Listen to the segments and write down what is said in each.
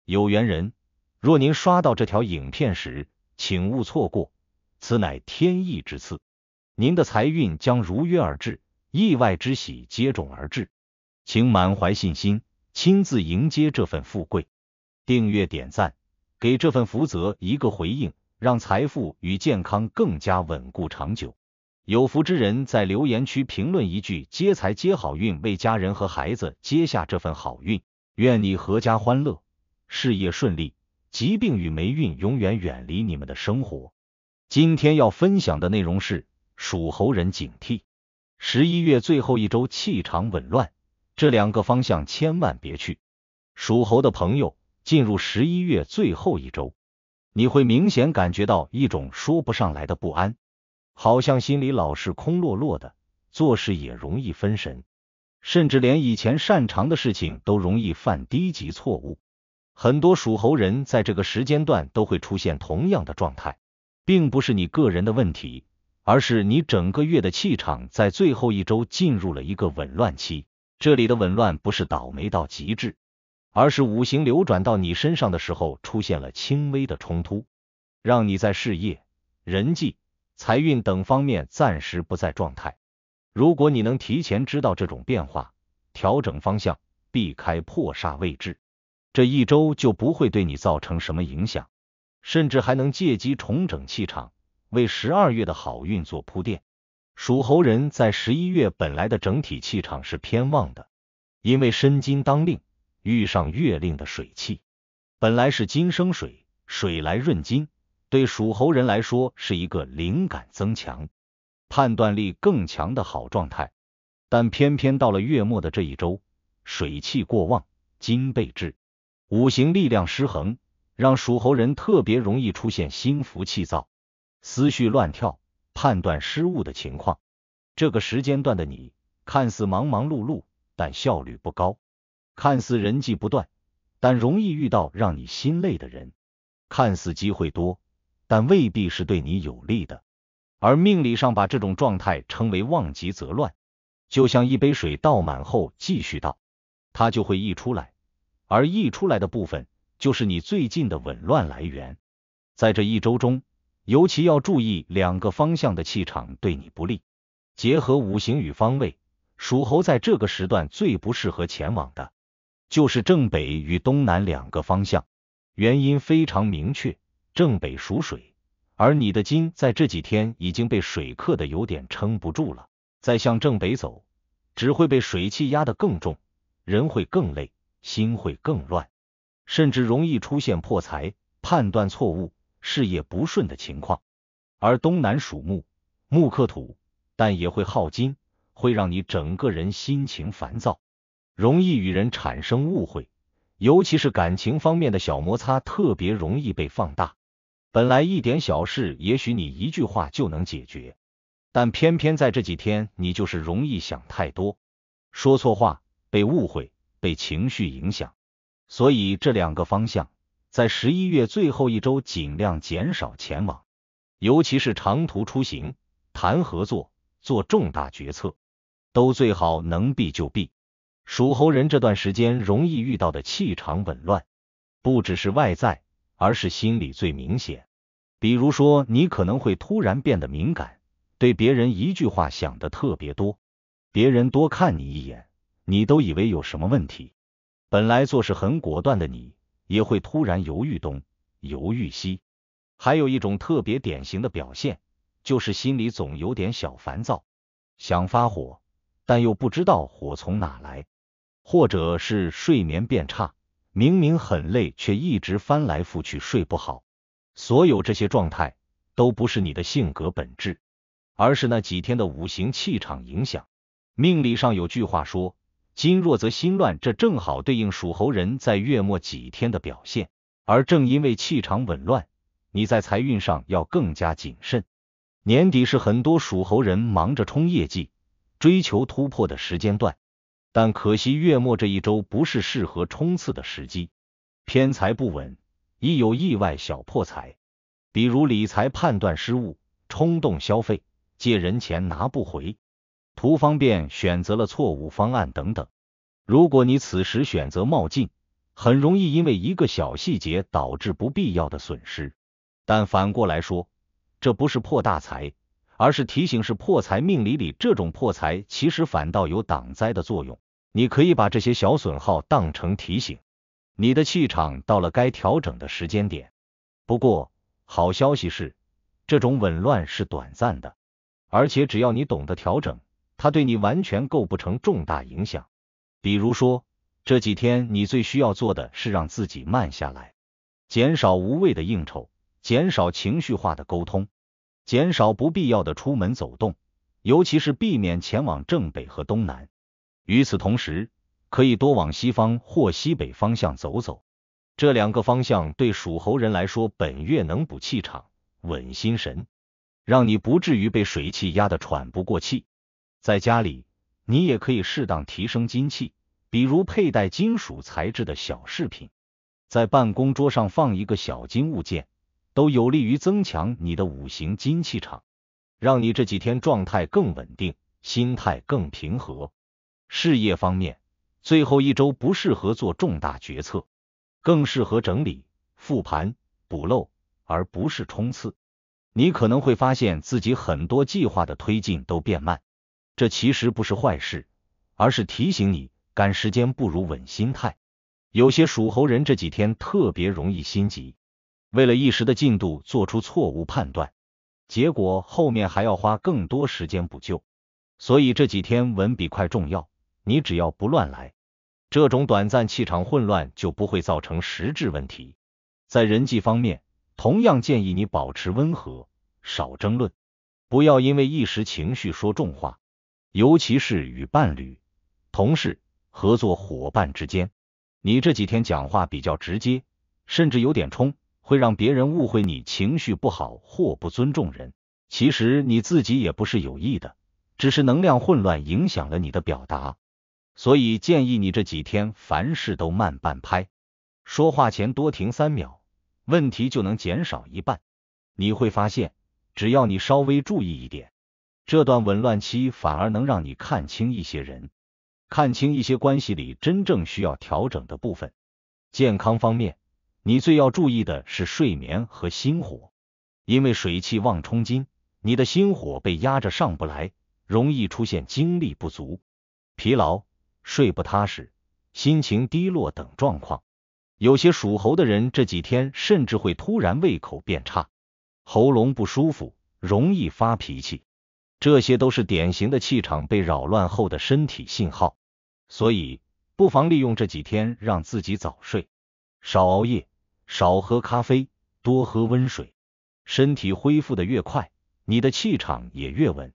有緣人，若您刷到這條影片時，請勿錯過，此乃天意之賜，您的財運將如約而至，意外之喜接踵而至，請滿懷信心，親自迎接這份富貴。訂閱點讚，給這份福澤一個回應，讓財富與健康更加穩固長久。有福之人在留言區評論一句接財接好運，為家人和孩子接下這份好運。願你闔家歡樂，事業順利，疾病與霉運永遠遠離你們的生活。今天要分享的內容是屬猴人警惕11月最後一周氣場紊亂，這兩個方向千萬別去。屬猴的朋友，進入11月最後一周，你會明顯感覺到一種說不上來的不安，好像心裡老是空落落的，做事也容易分神，甚至連以前擅長的事情都容易犯低級錯誤。很多屬猴人在這個時間段都會出現同樣的狀態，並不是你個人的問題，而是你整個月的氣場在最後一周進入了一個紊亂期。這裡的紊亂不是倒霉到極致，而是五行流轉到你身上的時候出現了輕微的衝突，讓你在事業、人際、財運等方面暫時不在狀態。如果你能提前知道這種變化，調整方向，避開破煞位置，這一周就不會對你造成什麼影響，甚至還能借機重整氣場，為12月的好運做鋪墊。屬猴人在11月本來的整體氣場是偏旺的，因為申金當令，遇上月令的水氣，本來是金生水，水來潤金，對屬猴人來說是一個靈感增強、判斷力更強的好狀態。但偏偏到了月末的這一周，水氣過旺，金被制，五行力量失衡，讓屬猴人特別容易出現心浮氣躁、思緒亂跳、判斷失誤的情況。這個時間段的你，看似忙忙碌碌，但效率不高；看似人際不斷，但容易遇到讓你心累的人；看似機會多，但未必是對你有利的。而命理上把這種狀態稱為旺極則亂，就像一杯水倒滿後繼續倒，它就會溢出來，而溢出來的部分就是你最近的紊亂來源。在這一周中，尤其要注意两個方向的气场對你不利。結合五行與方位，屬猴在這個時段最不適合前往的就是正北與東南兩個方向。原因非常明確，正北屬水，而你的金在這幾天已經被水克的有點撐不住了，再向正北走，只會被水氣壓得更重，人會更累，心會更亂，甚至容易出現破財、判斷錯誤、事業不順的情況。而東南屬木，木克土，但也會耗金，會讓你整個人心情煩躁，容易與人產生誤會，尤其是感情方面的小摩擦特別容易被放大。本來一點小事，也許你一句話就能解決，但偏偏在這幾天你就是容易想太多，說錯話，被誤會，被情緒影響。所以這兩個方向在11月最後一周盡量減少前往，尤其是長途出行、談合作、做重大決策，都最好能避就避。屬猴人這段時間容易遇到的氣場紊亂，不只是外在，而是心理最明顯。比如說，你可能會突然變得敏感，對別人一句話想得特別多，別人多看你一眼，你都以為有什麼問題。本來做事很果斷的你，也會突然猶豫東，猶豫西。還有一種特別典型的表現，就是心裡總有點小煩躁，想發火，但又不知道火從哪來，或者是睡眠變差，明明很累，卻一直翻來覆去睡不好。所有這些狀態都不是你的性格本質，而是那幾天的五行氣場影響。命理上有句話說，金弱則心亂，這正好對應屬猴人在月末幾天的表現。而正因為氣場紊亂，你在財運上要更加謹慎。年底是很多屬猴人忙着衝業績、追求突破的時間段，但可惜月末這一周不是適合衝刺的時機，偏財不穩，易有意外小破財，比如理財判斷失誤、衝動消費、借人錢拿不回、圖方便選擇了錯誤方案等等。如果你此時選擇冒進，很容易因為一個小細節導致不必要的損失。但反過來說，這不是破大財，而是提醒是破財。命理裡這種破財其實反倒有擋災的作用，你可以把這些小損耗當成提醒，你的氣場到了該調整的時間點。不過，好消息是，這種紊亂是短暫的，而且只要你懂得調整，它對你完全構不成重大影響。比如說，這幾天你最需要做的是讓自己慢下來，減少無謂的應酬，減少情緒化的溝通，減少不必要的出門走動，尤其是避免前往正北和東南。與此同時，可以多往西方或西北方向走走，這兩個方向对屬猴人來說本月能補氣場，穩心神，讓你不至於被水氣壓得喘不過氣。在家裡，你也可以適當提升金氣，比如佩戴金屬材質的小飾品，在辦公桌上放一個小金物件，都有利於增強你的五行金氣場，讓你這幾天狀態更穩定，心態更平和。事業方面，最後一周不適合做重大決策，更適合整理、復盤、補漏，而不是衝刺。你可能會發現自己很多計劃的推進都變慢，這其實不是壞事，而是提醒你趕時間不如穩心態。有些屬猴人這幾天特別容易心急，為了一時的進度做出錯誤判斷，結果後面還要花更多時間補救。所以這幾天穩比快重要，你只要不亂來，這種短暫氣場混亂就不會造成實質問題。在人際方面，同樣建議你保持溫和，少爭論，不要因為一时情緒說重話，尤其是與伴侶、同事、合作夥伴之間，你這幾天講話比較直接，甚至有點衝，會讓別人誤會你情緒不好或不尊重人。其實你自己也不是有意的，只是能量混亂影響了你的表達。所以建議你这幾天凡事都慢半拍，說話前多停3秒，問題就能減少一半。你會發現，只要你稍微注意一點，這段紊亂期反而能讓你看清一些人，看清一些關係裡真正需要調整的部分。健康方面，你最要注意的是睡眠和心火，因為水氣旺衝金，你的心火被壓着上不來，容易出現精力不足、疲勞、睡不踏實、心情低落等狀況。有些屬猴的人這幾天甚至會突然胃口變差，喉嚨不舒服，容易發脾氣，這些都是典型的氣場被擾亂後的身體信號。所以不妨利用這幾天讓自己早睡，少熬夜，少喝咖啡，多喝溫水。身體恢復得越快，你的氣場也越穩。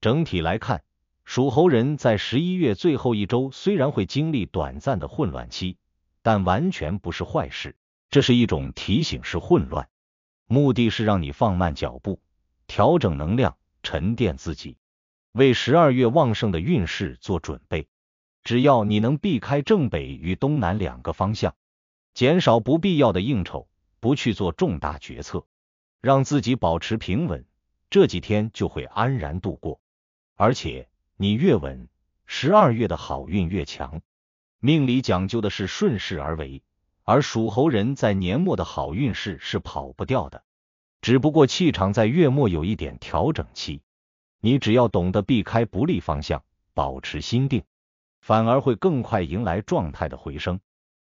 整體來看，屬猴人在11月最後一周雖然會經歷短暫的混亂期，但完全不是壞事，這是一種提醒式混亂，目的是讓你放慢腳步，調整能量，沉澱自己，為12月旺盛的運勢做準備。只要你能避開正北與東南兩個方向，減少不必要的應酬，不去做重大決策，讓自己保持平穩，這幾天就會安然度過。而且你越穩，12月的好運越強。命理講究的是順勢而為，而屬猴人在年末的好運勢是跑不掉的，只不過氣場在月末有一點調整期，你只要懂得避開不利方向，保持心定，反而會更快迎來狀態的回升。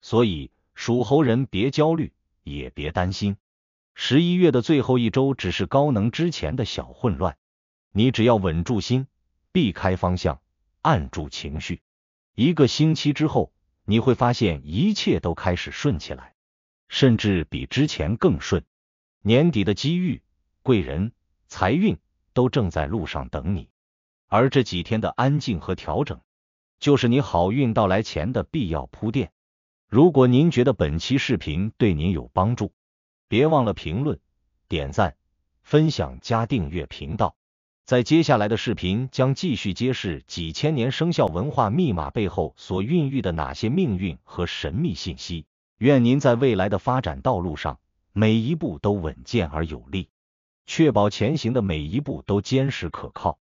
所以屬猴人別焦慮，也別擔心，11月的最後一周只是高能之前的小混亂，你只要穩住心，避開方向，按住情緒，1個星期之後，你會發現一切都開始順起來，甚至比之前更順。年底的機遇、貴人、財運都正在路上等你，而這幾天的安靜和調整，就是你好運到來前的必要鋪墊。如果您覺得本期視頻對您有幫助，別忘了評論、點讚、分享加訂閱頻道。在接下來的視頻將繼續揭示幾千年生肖文化密碼背後所孕育的哪些命運和神秘信息。願您在未來的發展道路上，每一步都穩健而有力，確保前行的每一步都堅實可靠。